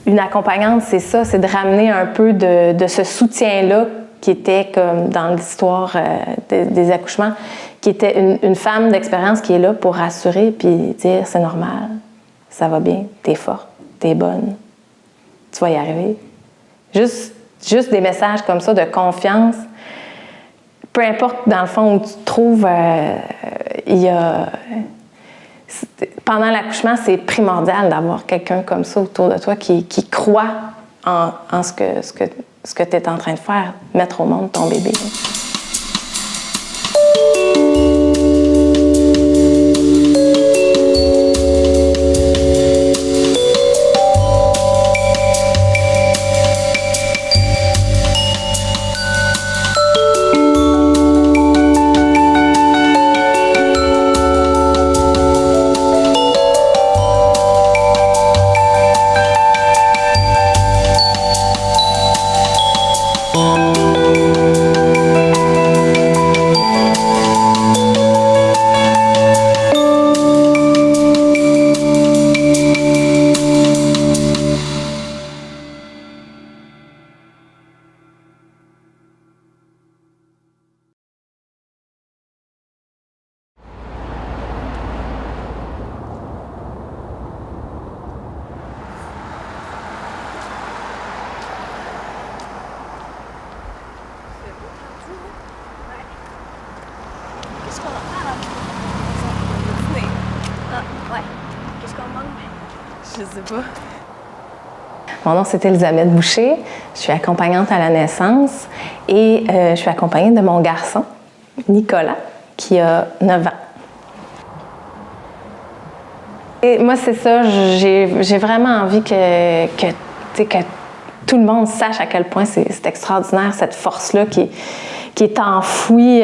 une accompagnante, c'est ça, c'est de ramener un peu de ce soutien-là qui était comme dans l'histoire des accouchements, qui était une femme d'expérience qui est là pour rassurer puis dire c'est normal, ça va bien, t'es forte, t'es bonne, tu vas y arriver. Juste des messages comme ça de confiance. Peu importe dans le fond où tu te trouves, il y a... Pendant l'accouchement, c'est primordial d'avoir quelqu'un comme ça autour de toi qui croit en ce que tu es en train de faire, mettre au monde ton bébé. Qu'est-ce qu'on va faire ouais. Qu'est-ce qu'on mange? Je sais pas. Mon nom, c'est Elisabeth Boucher. Je suis accompagnante à la naissance et je suis accompagnée de mon garçon, Nicolas, qui a 9 ans. Et moi, c'est ça, j'ai vraiment envie que tout le monde sache à quel point c'est extraordinaire, cette force-là qui est enfouie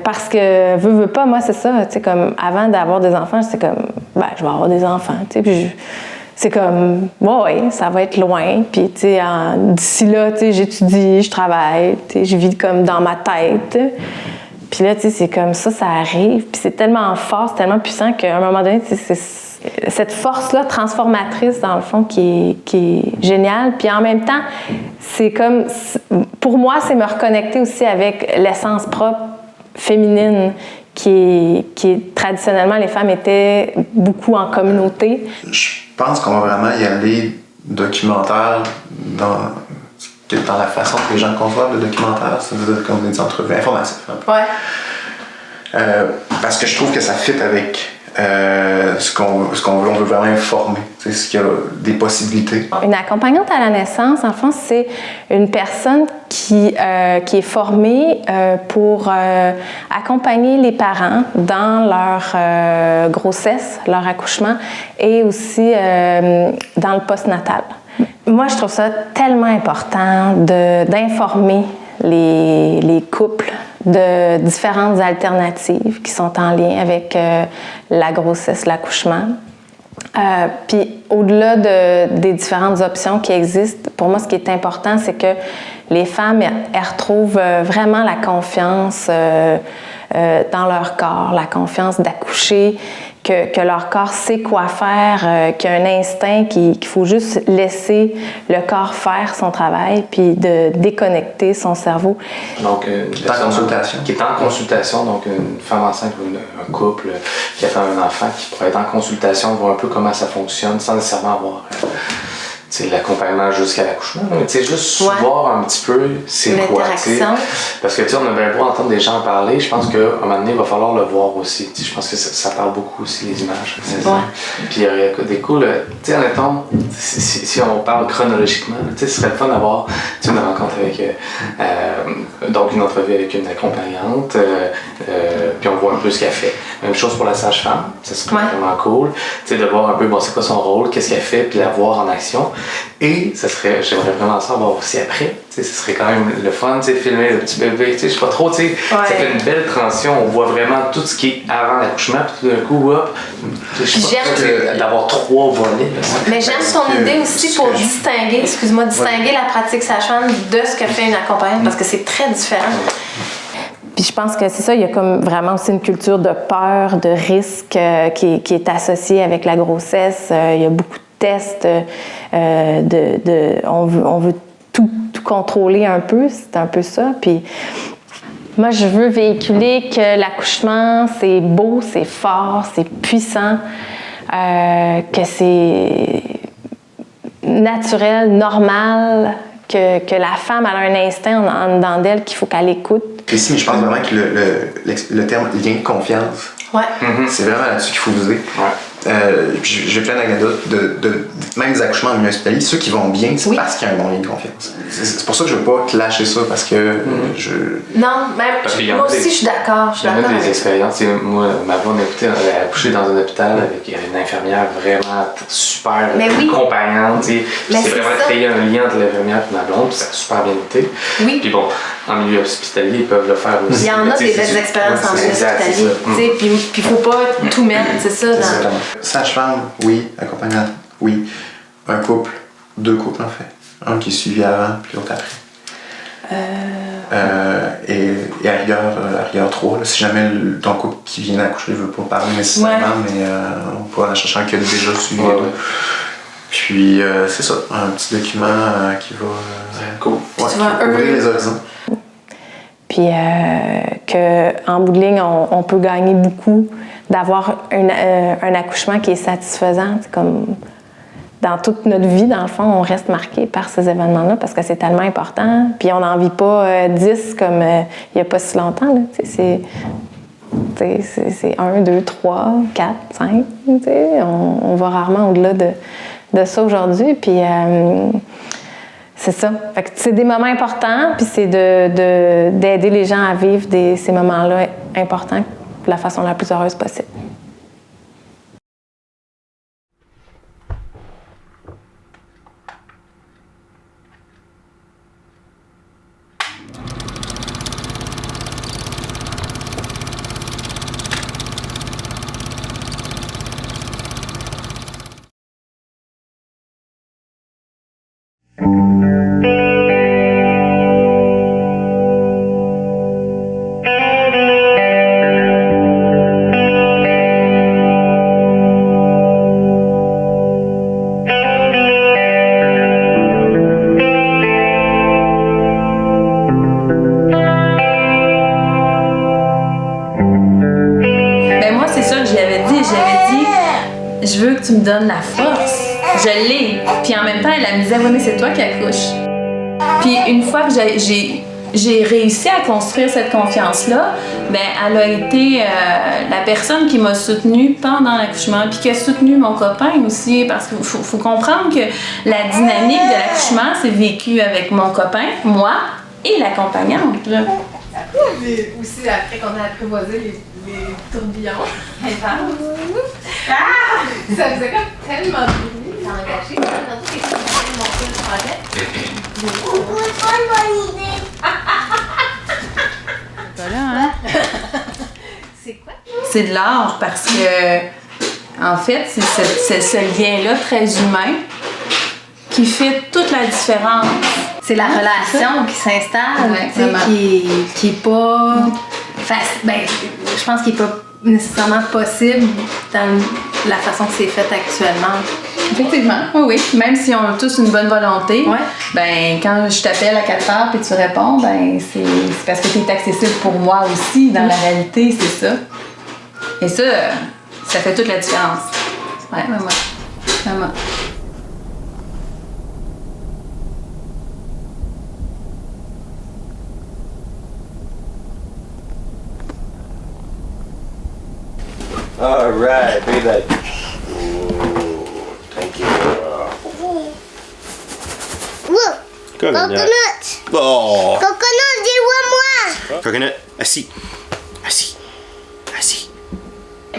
parce que, veux pas, moi, c'est ça, tu sais, comme avant d'avoir des enfants, c'est comme, je vais avoir des enfants, tu sais, puis c'est comme, ouais, ça va être loin, puis, tu sais, d'ici là, tu sais, j'étudie, je travaille, tu sais, je vis comme dans ma tête, puis là, tu sais, c'est comme ça arrive, puis c'est tellement fort, c'est tellement puissant qu'à un moment donné, tu sais, c'est cette force-là transformatrice, dans le fond, qui est géniale. Puis en même temps, c'est comme... Pour moi, c'est me reconnecter aussi avec l'essence propre féminine qui est traditionnellement, les femmes étaient beaucoup en communauté. Je pense qu'on va vraiment y aller documentaire dans la façon que les gens conçoivent le documentaire, c'est-à-dire comme des entrevues informatives. Ouais. Parce que je trouve que ça fit avec... ce qu'on veut, on veut vraiment informer, ce qu'il y a des possibilités. Une accompagnante à la naissance, en fait, c'est une personne qui est formée pour accompagner les parents dans leur grossesse, leur accouchement et aussi dans le postnatal. Moi, je trouve ça tellement important d'informer les couples de différentes alternatives qui sont en lien avec la grossesse, l'accouchement. Puis au-delà des différentes options qui existent, pour moi, ce qui est important, c'est que les femmes, elles retrouvent vraiment la confiance dans leur corps, la confiance d'accoucher, que leur corps sait quoi faire, qu'il y a un instinct, qu'il faut juste laisser le corps faire son travail, puis de déconnecter son cerveau. Donc, qui est en consultation, donc une femme enceinte ou un couple qui attend un enfant qui pourrait être en consultation, voir un peu comment ça fonctionne, sans nécessairement avoir l'accompagnement jusqu'à l'accouchement, mais juste voir un petit peu c'est quoi. Parce que on a bien beau entendre des gens parler, je pense qu'à un moment donné, il va falloir le voir aussi. Je pense que ça parle beaucoup aussi, les images. Puis il y aurait des coups, honnêtement, si on parle chronologiquement, ce serait le fun d'avoir une rencontre avec, donc une entrevue avec une accompagnante, puis on voit un peu ce qu'elle fait. Même chose pour la sage-femme, ça serait vraiment cool, de voir un peu c'est quoi son rôle, qu'est-ce qu'elle fait, puis la voir en action. Et j'aimerais vraiment ça voir aussi après. Ce serait quand même le fun, filmer le petit bébé. Je sais pas trop, ça fait une belle transition. On voit vraiment tout ce qui est avant l'accouchement, puis tout d'un coup, hop, je sais pas d'avoir 3 volets. Mais j'aime ton idée aussi pour distinguer, distinguer la pratique sage-femme de ce que fait une accompagnante, parce que c'est très différent. Puis je pense que c'est ça, il y a comme vraiment aussi une culture de peur, de risque qui est associée avec la grossesse. Il y a beaucoup test, on veut tout contrôler un peu, c'est un peu ça. Puis moi, je veux véhiculer que l'accouchement, c'est beau, c'est fort, c'est puissant, que c'est naturel, normal, que la femme a un instinct en dedans d'elle qu'il faut qu'elle écoute. Ici, mais je pense vraiment que le terme lien de confiance, c'est vraiment là-dessus qu'il faut viser. Ouais. J'ai plein d'anecdotes même des accouchements en milieu hospitalier. Ceux qui vont bien, c'est parce qu'il y a un bon lien de confiance. C'est pour ça que je veux pas clasher ça, parce que Non, même moi aussi, je suis d'accord. Il y en a des expériences. Moi, ma blonde elle a accouché dans un hôpital avec une infirmière vraiment super accompagnante. C'est vraiment créé un lien entre l'infirmière et ma blonde, puis ça a super bien été. Oui. Puis bon, en milieu hospitalier, ils peuvent le faire aussi. Il y en a des belles expériences en milieu hospitalier. Puis il faut pas tout mettre, c'est ça. Sage-femme, oui. Accompagnante, oui. Un couple, 2 couples en fait. Un qui est suivi avant, puis l'autre après. Et à rigueur 3, là, si jamais ton couple qui vient d'accoucher ne veut pas parler nécessairement, mais on peut en chercher un qui a déjà suivi. Puis c'est ça, un petit document qui va ouvrir les horizons. Puis qu'en bout de ligne, on peut gagner beaucoup d'avoir un accouchement qui est satisfaisant. C'est comme dans toute notre vie, dans le fond, on reste marqué par ces événements-là parce que c'est tellement important. Puis on n'en vit pas 10 comme il n'y a pas si longtemps. Là. C'est 1, 2, 3, 4, 5. On va rarement au-delà de ça aujourd'hui. Puis c'est ça. Fait que c'est des moments importants, puis c'est d'aider les gens à vivre ces moments-là importants de la façon la plus heureuse possible. Je veux que tu me donnes la force. Je l'ai. Puis en même temps, elle me disait, oui, mais c'est toi qui accouches. Puis une fois que j'ai réussi à construire cette confiance-là, ben elle a été la personne qui m'a soutenue pendant l'accouchement, puis qui a soutenu mon copain aussi, parce qu'il faut comprendre que la dynamique de l'accouchement, c'est vécu avec mon copain, moi et l'accompagnante. Et aussi, après qu'on a apprivoisé les tourbillons, ça faisait comme tellement de bruit. Ça a engagé. Dans tout, quelque chose de monter le projet. C'est pas une bonne idée. Voilà, hein? C'est quoi? C'est de l'art parce que, en fait, c'est ce lien-là très humain qui fait toute la différence. C'est la relation qui s'installe, qui est pas facile. Ben, je pense qu'il n'est pas nécessairement possible dans la façon que c'est fait actuellement. Effectivement, oui. Même si on a tous une bonne volonté, ben quand je t'appelle à 4 heures et tu réponds, ben c'est parce que tu es accessible pour moi aussi. Dans la réalité, c'est ça. Et ça fait toute la différence. Ouais, vraiment. All right, be like. Ooh, thank you. Coconut. Oh. Coconut, dis-moi. Coconut, assis.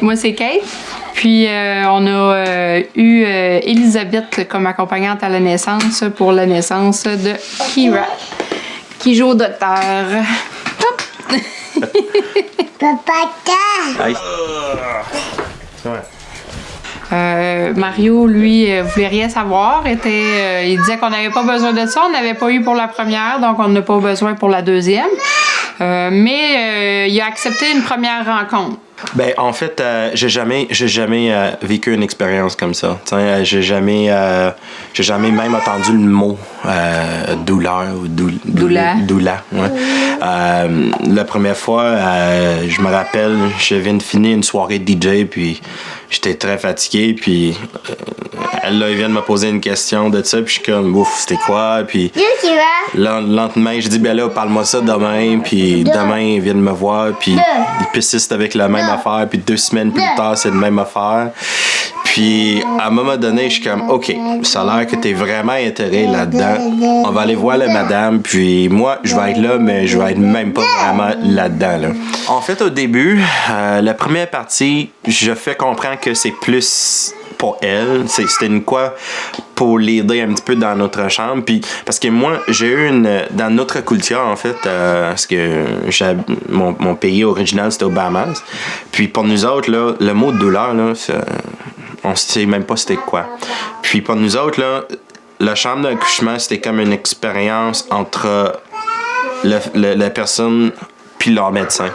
Moi, c'est Kate. Puis, on a eu Elisabeth comme accompagnante à la naissance pour la naissance de Kira, qui joue au docteur. Papa. Mario, lui, voulait rien savoir. Il disait qu'on n'avait pas besoin de ça. On n'avait pas eu pour la première, donc on n'a pas besoin pour la deuxième. Mais il a accepté une première rencontre. Ben, en fait, j'ai jamais vécu une expérience comme ça. J'ai jamais même entendu le mot douleur ou doula. Ouais. La première fois, je me rappelle, je viens de finir une soirée de DJ, puis j'étais très fatigué, puis elle vient de me poser une question de ça, puis je suis comme, ouf, c'était quoi? Puis lentement, je dis, ben là, parle-moi ça demain, puis demain, il vient de me voir, puis il persiste avec la même affaire, puis 2 semaines plus tard, c'est la même affaire. Puis, à un moment donné, je suis comme, OK, ça a l'air que t'es vraiment intéressé là-dedans. On va aller voir la madame, puis moi, je vais être là, mais je vais être même pas vraiment là-dedans. Là. En fait, au début, la première partie, je fais comprendre que c'est plus pour elle. C'était une quoi pour l'aider un petit peu dans notre chambre. Puis, parce que moi, j'ai eu dans notre culture, en fait, parce que mon pays original, c'était aux Bahamas. Puis, pour nous autres, là, le mot douleur, là, on ne sait même pas c'était quoi. Puis pour nous autres, là, la chambre d'accouchement, c'était comme une expérience entre la personne puis leur médecin.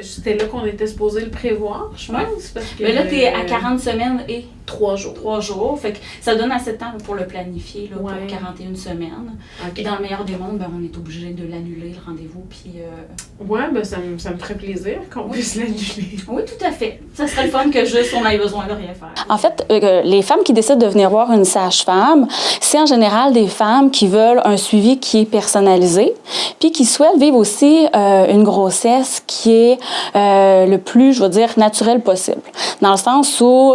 C'était là qu'on était supposé le prévoir, je pense. Parce que, mais là, t'es à 40 semaines et 3 jours. 3 jours. Fait que ça donne assez de temps pour le planifier là, pour 41 semaines. Okay. Et dans le meilleur des mondes, ben, on est obligé de l'annuler, le rendez-vous. Puis, ouais, ben ça me ferait plaisir qu'on puisse l'annuler. Oui, tout à fait. Ça serait le fun que juste on ait besoin de rien faire. En fait, les femmes qui décident de venir voir une sage-femme, c'est en général des femmes qui veulent un suivi qui est personnalisé, puis qui souhaitent vivre aussi une grossesse qui est le plus, je veux dire, naturel possible. Dans le sens où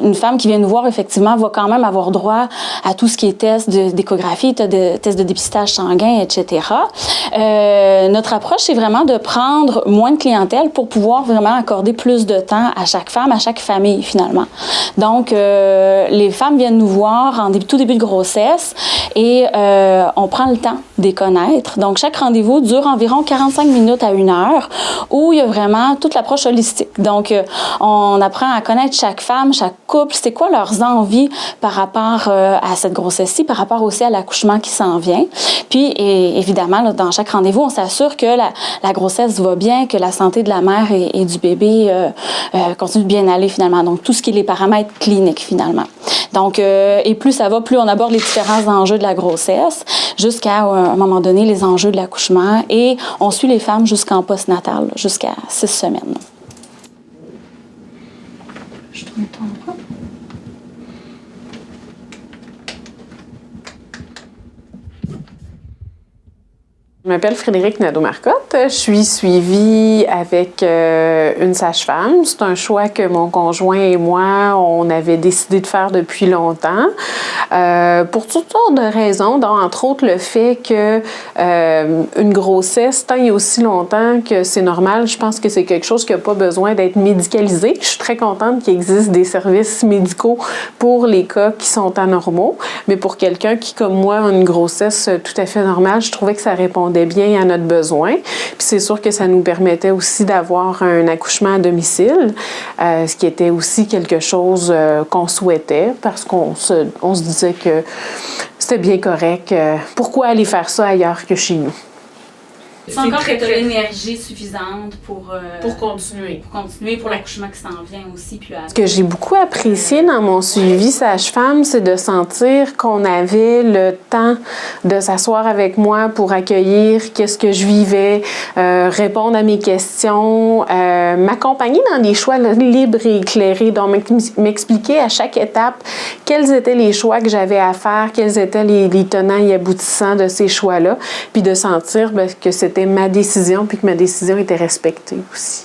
une femme qui vient nous voir, effectivement, va quand même avoir droit à tout ce qui est test d'échographie, test de dépistage sanguin, etc. Notre approche, c'est vraiment de prendre moins de clientèle pour pouvoir vraiment accorder plus de temps à chaque femme, à chaque famille, finalement. Donc, les femmes viennent nous voir en tout début de grossesse et on prend le temps de les connaître. Donc, chaque rendez-vous dure environ 45 minutes à 1 heure où il y a vraiment toute l'approche holistique. Donc, on apprend à connaître chaque femme, chaque couple, c'est quoi leurs envies par rapport à cette grossesse-ci, par rapport aussi à l'accouchement qui s'en vient. Puis, évidemment, là, dans chaque rendez-vous, on s'assure que la grossesse va bien, que la santé de la mère et du bébé continue de bien aller, finalement. Donc, tout ce qui est les paramètres cliniques, finalement. Donc, et plus ça va, plus on aborde les différents enjeux de la grossesse, jusqu'à, à un moment donné, les enjeux de l'accouchement. Et on suit les femmes jusqu'en postnatal, jusqu'à 6 semaines. Je tourne ton bras. Je m'appelle Frédérique Nadeau-Marcotte. Je suis suivie avec une sage-femme. C'est un choix que mon conjoint et moi, on avait décidé de faire depuis longtemps. Pour toutes sortes de raisons, dont entre autres le fait que une grossesse, tant et aussi longtemps que c'est normal, je pense que c'est quelque chose qui n'a pas besoin d'être médicalisé. Je suis très contente qu'il existe des services médicaux pour les cas qui sont anormaux. Mais pour quelqu'un qui, comme moi, a une grossesse tout à fait normale, je trouvais que ça répondait bien à notre besoin. Puis c'est sûr que ça nous permettait aussi d'avoir un accouchement à domicile, ce qui était aussi quelque chose qu'on souhaitait parce qu'on se disait que c'était bien correct. Pourquoi aller faire ça ailleurs que chez nous? C'est encore que tu as l'énergie suffisante pour continuer. Pour continuer, pour l'accouchement qui s'en vient aussi. Puis ce que j'ai beaucoup apprécié dans mon suivi sage-femme, c'est de sentir qu'on avait le temps de s'asseoir avec moi pour accueillir qu'est-ce que je vivais, répondre à mes questions, m'accompagner dans des choix libres et éclairés, donc m'expliquer à chaque étape quels étaient les choix que j'avais à faire, quels étaient les tenants et aboutissants de ces choix-là, puis de sentir que c'était ma décision, puis que ma décision était respectée aussi.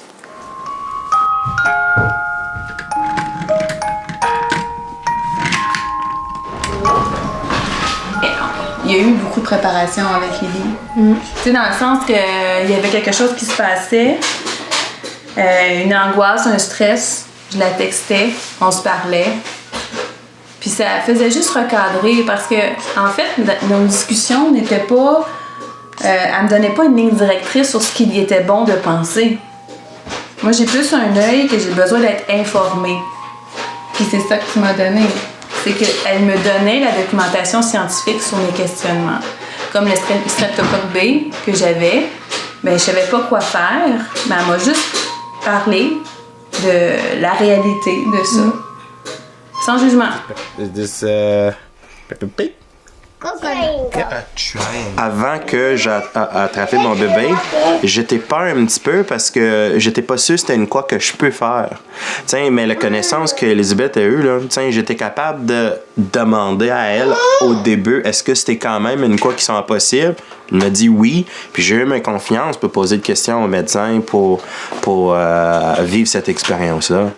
Il y a eu beaucoup de préparation avec Lily. Tu sais, dans le sens qu'il y avait quelque chose qui se passait, une angoisse, un stress. Je la textais, on se parlait. Puis ça faisait juste recadrer parce que, en fait, nos discussions n'étaient pas... elle me donnait pas une ligne directrice sur ce qu'il était bon de penser. Moi, j'ai plus un œil que j'ai besoin d'être informée. Puis c'est ça que tu m'as donné. C'est qu'elle me donnait la documentation scientifique sur mes questionnements. Comme le streptocoque B que j'avais, ben je savais pas quoi faire. Ben elle m'a juste parlé, de la réalité de ça. Sans jugement. Is this Peppa Pig? Avant que j'attrape mon bébé, j'étais peur un petit peu parce que j'étais pas sûr c'était une quoi que je peux faire. T'sais, mais la connaissance qu'Elisabeth a eue, là, j'étais capable de demander à elle au début, est-ce que c'était quand même une quoi qui sont possible? Elle m'a dit oui, puis j'ai eu ma confiance pour poser des questions au médecin pour vivre cette expérience-là.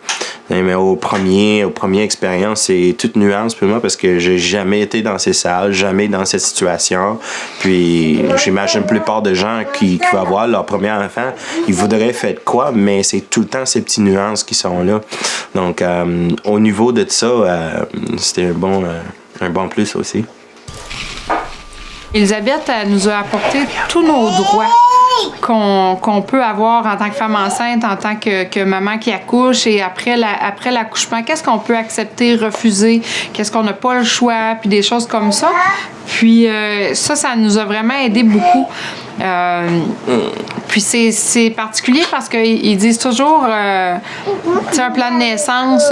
Mais au premier expérience, c'est toute nuance pour moi parce que j'ai jamais été dans ces salles, jamais dans cette situation. Puis j'imagine la plupart des gens qui vont avoir leur premier enfant, ils voudraient faire quoi, mais c'est tout le temps ces petites nuances qui sont là. Donc au niveau de ça, c'était un bon plus aussi. Elisabeth, elle nous a apporté tous nos droits qu'on peut avoir en tant que femme enceinte, en tant que maman qui accouche et après l'accouchement. Qu'est-ce qu'on peut accepter, refuser? Qu'est-ce qu'on n'a pas le choix? Puis des choses comme ça. Puis ça nous a vraiment aidé beaucoup. Puis c'est particulier parce qu'ils disent toujours, tu as un plan de naissance...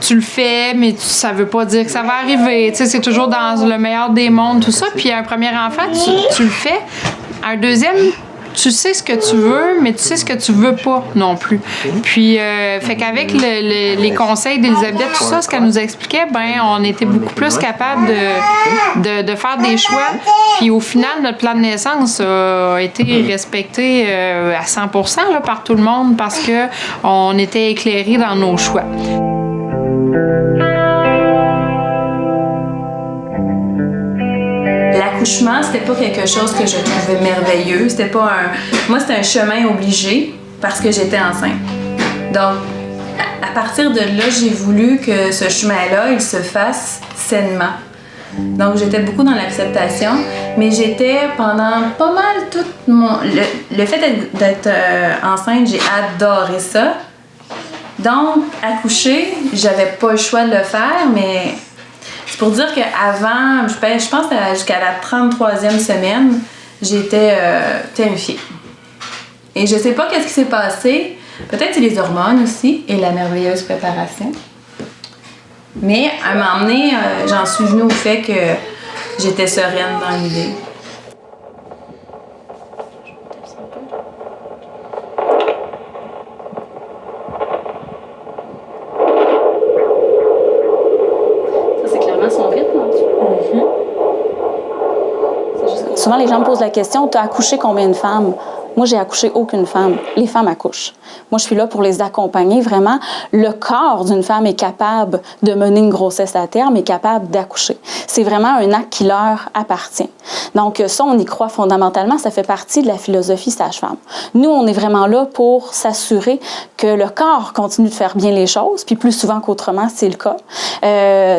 tu le fais, mais ça veut pas dire que ça va arriver. Tu sais, c'est toujours dans le meilleur des mondes, tout ça. Puis un premier enfant, tu le fais. Un deuxième, tu sais ce que tu veux, mais tu sais ce que tu veux pas non plus. Puis, fait qu'avec les conseils d'Elisabeth, tout ça, ce qu'elle nous expliquait, on était beaucoup plus capable de faire des choix. Puis au final, notre plan de naissance a été respecté à 100% là, par tout le monde parce que on était éclairés dans nos choix. L'accouchement, c'était pas quelque chose que je trouvais merveilleux. Moi, c'était un chemin obligé parce que j'étais enceinte. Donc, à partir de là, j'ai voulu que ce chemin-là, il se fasse sainement. Donc, j'étais beaucoup dans l'acceptation, mais j'étais pendant pas mal tout le fait d'être enceinte, j'ai adoré ça. Donc, accoucher, j'avais pas le choix de le faire, mais c'est pour dire qu'avant, je pense que jusqu'à la 33e semaine, j'étais terrifiée. Et je sais pas qu'est-ce qui s'est passé. Peut-être c'est les hormones aussi et la merveilleuse préparation. Mais à un moment donné, j'en suis venue au fait que j'étais sereine dans l'idée. Souvent, les gens me posent la question, tu as accouché combien de femmes? Moi, j'ai accouché aucune femme. Les femmes accouchent. Moi, je suis là pour les accompagner. Vraiment, le corps d'une femme est capable de mener une grossesse à terme, est capable d'accoucher. C'est vraiment un acte qui leur appartient. Donc, ça, on y croit fondamentalement. Ça fait partie de la philosophie sage-femme. Nous, on est vraiment là pour s'assurer que le corps continue de faire bien les choses, puis plus souvent qu'autrement, c'est le cas.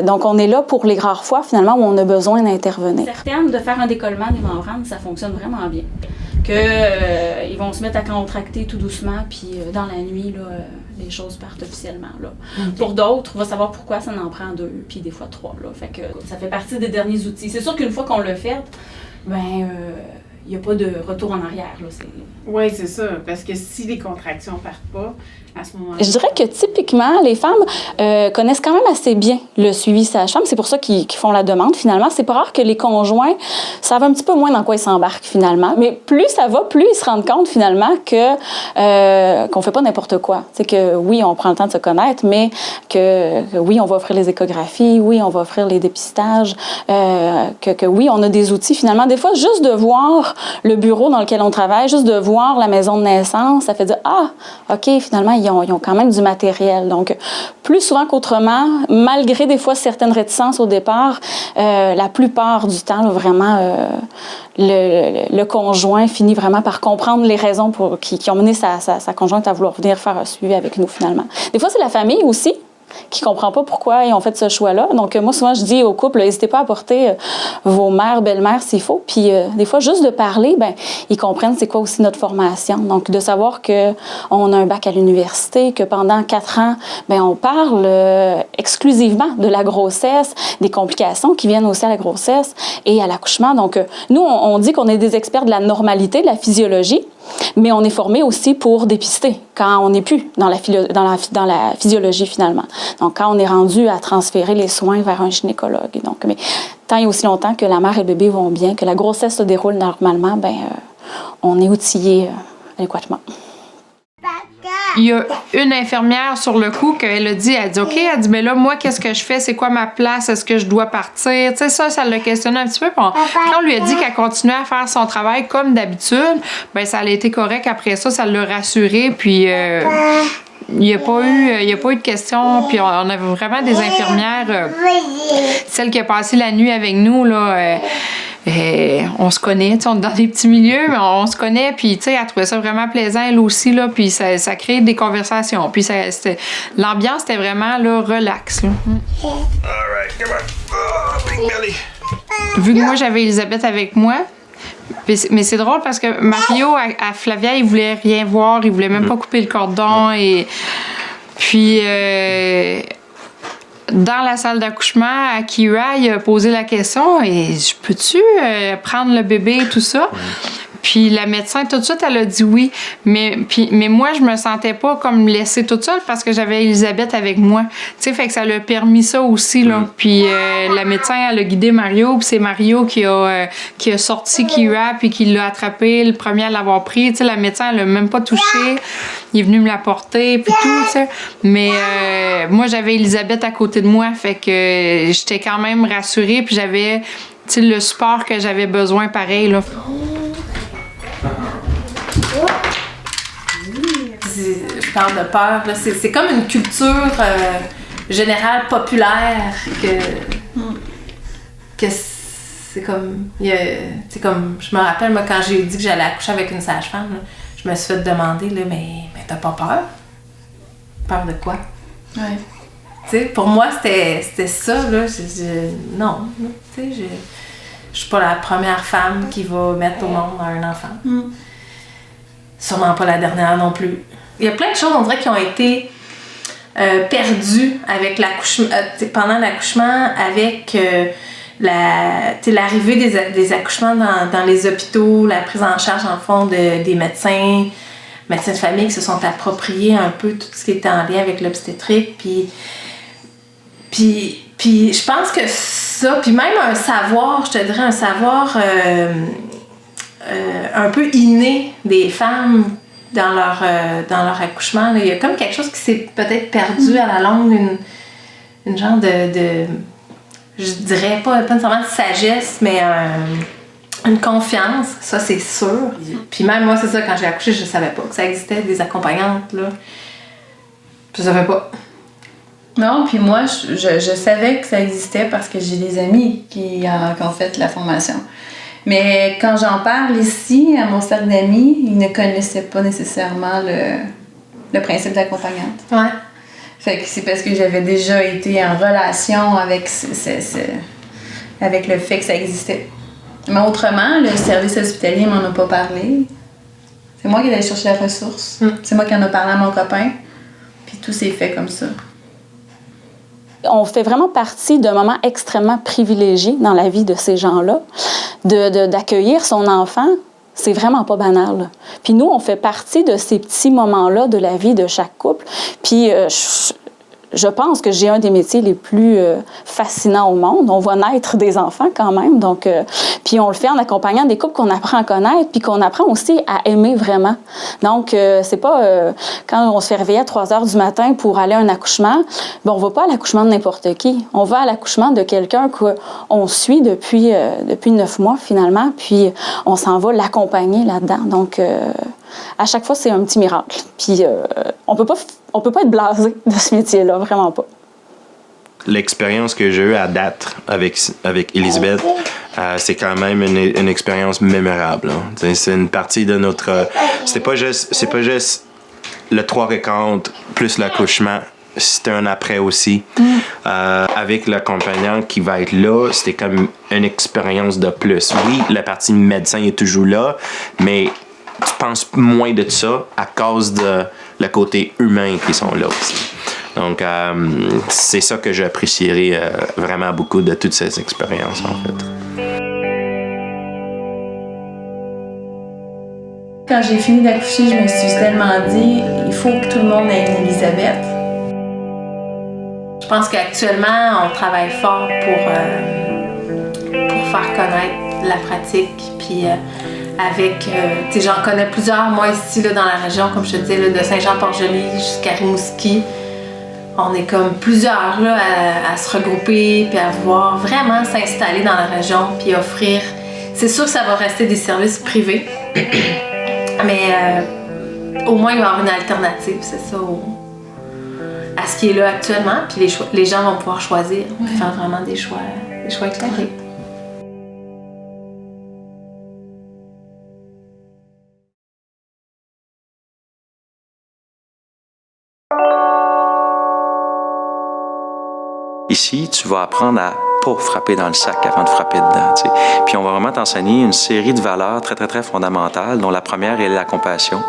Donc, on est là pour les rares fois, finalement, où on a besoin d'intervenir. Certaines, de faire un décollement des membranes, ça fonctionne vraiment bien. Ils vont se mettre à contracter tout doucement, puis dans la nuit, là, les choses partent officiellement. Là. Okay. Pour d'autres, on va savoir pourquoi ça en prend 2, puis des fois 3. Là. Fait que ça fait partie des derniers outils. C'est sûr qu'une fois qu'on l'a fait, il n'y a pas de retour en arrière. Oui, c'est ça. Parce que si les contractions ne partent pas, à ce moment-là... Je dirais que typiquement, les femmes connaissent quand même assez bien le suivi sage-femme. C'est pour ça qu'ils font la demande, finalement. C'est pas rare que les conjoints savent un petit peu moins dans quoi ils s'embarquent, finalement. Mais plus ça va, plus ils se rendent compte, finalement, qu'on fait pas n'importe quoi. C'est que, oui, on prend le temps de se connaître, mais que oui, on va offrir les échographies, oui, on va offrir les dépistages, que oui, on a des outils, finalement. Des fois, juste de voir le bureau dans lequel on travaille, juste de voir la maison de naissance, ça fait dire « Ah, OK, finalement, ils ont quand même du matériel. » Donc, plus souvent qu'autrement, malgré des fois certaines réticences au départ, la plupart du temps, là, vraiment, le conjoint finit vraiment par comprendre les raisons qui ont mené sa conjointe à vouloir venir faire un suivi avec nous, finalement. Des fois, c'est la famille aussi qui ne comprend pas pourquoi ils ont fait ce choix-là. Donc, moi, souvent, je dis aux couples, n'hésitez pas à apporter vos mères, belles-mères s'il faut. Puis, des fois, juste de parler, ils comprennent c'est quoi aussi notre formation. Donc, de savoir qu'on a un bac à l'université, que pendant 4 ans, on parle exclusivement de la grossesse, des complications qui viennent aussi à la grossesse et à l'accouchement. Donc, nous, on dit qu'on est des experts de la normalité, de la physiologie. Mais on est formé aussi pour dépister quand on n'est plus dans la physiologie finalement. Donc, quand on est rendu à transférer les soins vers un gynécologue. Donc, mais tant et aussi longtemps que la mère et le bébé vont bien, que la grossesse se déroule normalement, on est outillé adéquatement. Il y a une infirmière sur le coup qu'elle a dit, OK, elle dit, mais là, moi, qu'est-ce que je fais? C'est quoi ma place? Est-ce que je dois partir? Tu sais, ça l'a questionné un petit peu. Quand on lui a dit qu'elle continuait à faire son travail comme d'habitude, ça a été correct. Après ça l'a rassurée. Puis, il n'y a pas eu de questions. Puis, on avait vraiment des infirmières. Celle qui a passé la nuit avec nous, là, on se connaît, on est dans des petits milieux, mais on se connaît, puis elle trouvait ça vraiment plaisant, elle aussi, là, puis ça crée des conversations, puis l'ambiance était vraiment là, relax. Là. Vu que moi, j'avais Elisabeth avec moi, mais c'est drôle parce que Mario, à Flavia, il voulait rien voir, il voulait même pas couper le cordon, et puis... dans la salle d'accouchement, à Kira, il a posé la question, et je peux-tu prendre le bébé et tout ça? Puis la médecin, tout de suite, elle a dit oui. Mais moi, je me sentais pas comme laissée toute seule parce que j'avais Elisabeth avec moi. Tu sais, fait que ça l'a permis ça aussi, là. Puis la médecin, elle a guidé Mario, puis c'est Mario qui a sorti Kira, puis qui l'a attrapé, le premier à l'avoir pris. Tu sais, la médecin, elle l'a même pas touché. Il est venu me la porter, puis tout, tu sais. Mais moi, j'avais Elisabeth à côté de moi, fait que j'étais quand même rassurée, puis j'avais, tu sais, le support que j'avais besoin pareil, là. Je parle de peur, là. C'est comme une culture générale populaire que c'est comme... C'est comme... Je me rappelle, moi, quand j'ai dit que j'allais accoucher avec une sage-femme, là, je me suis fait demander, là, mais t'as pas peur? Peur de quoi? Ouais. Tu sais, pour moi, c'était ça, là. Non, tu sais, je suis pas la première femme qui va mettre au monde un enfant. Sûrement pas la dernière non plus. Il y a plein de choses, on dirait, qui ont été perdues avec l'accouchement, pendant l'accouchement, avec l'arrivée des accouchements dans les hôpitaux, la prise en charge, en fond, des médecins de famille qui se sont appropriés un peu tout ce qui était en lien avec l'obstétrique. Puis je pense que ça, puis même un savoir, je te dirais, un savoir un peu inné des femmes dans leur accouchement. Là. Il y a comme quelque chose qui s'est peut-être perdu à la longue, une genre de je dirais pas nécessairement de sagesse, mais une confiance, ça c'est sûr. Puis même moi, c'est ça, quand j'ai accouché, je savais pas que ça existait, des accompagnantes, là. Je savais pas. Non, puis moi, je savais que ça existait parce que j'ai des amis qui ont fait la formation. Mais quand j'en parle ici, à mon cercle d'amis, ils ne connaissaient pas nécessairement le principe d'accompagnante. Ouais. Fait que c'est parce que j'avais déjà été en relation avec avec le fait que ça existait. Mais autrement, le service hospitalier m'en a pas parlé. C'est moi qui allais chercher la ressource. C'est moi qui en ai parlé à mon copain. Puis tout s'est fait comme ça. On fait vraiment partie d'un moment extrêmement privilégié dans la vie de ces gens-là. D'accueillir son enfant, c'est vraiment pas banal. Là. Puis nous, on fait partie de ces petits moments-là de la vie de chaque couple. Puis je pense que j'ai un des métiers les plus fascinants au monde. On voit naître des enfants quand même. Donc, puis on le fait en accompagnant des couples qu'on apprend à connaître puis qu'on apprend aussi à aimer vraiment. Donc, c'est pas quand on se fait réveiller à 3 heures du matin pour aller à un accouchement, on va pas à l'accouchement de n'importe qui. On va à l'accouchement de quelqu'un qu'on suit depuis 9 mois finalement, puis on s'en va l'accompagner là-dedans. Donc, à chaque fois, c'est un petit miracle. Puis on peut pas être blasé de ce métier-là, vraiment pas. L'expérience que j'ai eue à date avec Elisabeth, c'est quand même une expérience mémorable. Hein. C'est une partie de notre... C'est pas juste le 3/4 plus l'accouchement. C'était un après aussi. Avec l'accompagnant qui va être là, c'était comme une expérience de plus. Oui, la partie médecin est toujours là, mais tu penses moins de ça à cause de le côté humain qui sont là aussi. Donc, c'est ça que j'apprécierais vraiment beaucoup de toutes ces expériences, en fait. Quand j'ai fini d'accoucher, je me suis tellement dit, il faut que tout le monde ait une Élisabeth. Je pense qu'actuellement, on travaille fort pour faire connaître la pratique. Puis avec, tu sais, j'en connais plusieurs, moi ici là, dans la région, comme je te disais, là, de Saint-Jean-Port-Joli jusqu'à Rimouski. On est comme plusieurs là, à se regrouper puis à vouloir vraiment s'installer dans la région puis offrir. C'est sûr que ça va rester des services privés, mais au moins il va y avoir une alternative, c'est ça, à ce qui est là actuellement. Puis les gens vont pouvoir choisir, faire vraiment des choix éclairés. Ici, tu vas apprendre à pas frapper dans le sac avant de frapper dedans. T'sais. Puis on va vraiment t'enseigner une série de valeurs très, très, très fondamentales, dont la première est la compassion,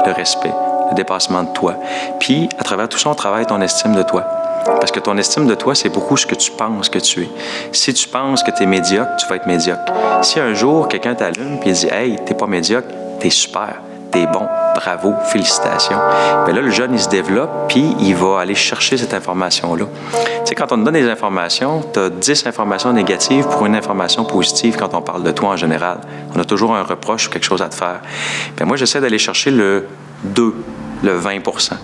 le respect, le dépassement de toi. Puis, à travers tout ça, on travaille ton estime de toi. Parce que ton estime de toi, c'est beaucoup ce que tu penses que tu es. Si tu penses que tu es médiocre, tu vas être médiocre. Si un jour, quelqu'un t'allume et dit « Hey, t'es pas médiocre, t'es super, t'es bon, bravo, félicitations », bien là, le jeune, il se développe puis il va aller chercher cette information-là. Tu sais, quand on te donne des informations, tu as 10 informations négatives pour une information positive quand on parle de toi en général. On a toujours un reproche ou quelque chose à te faire. Bien, moi, j'essaie d'aller chercher le 2, le 20%.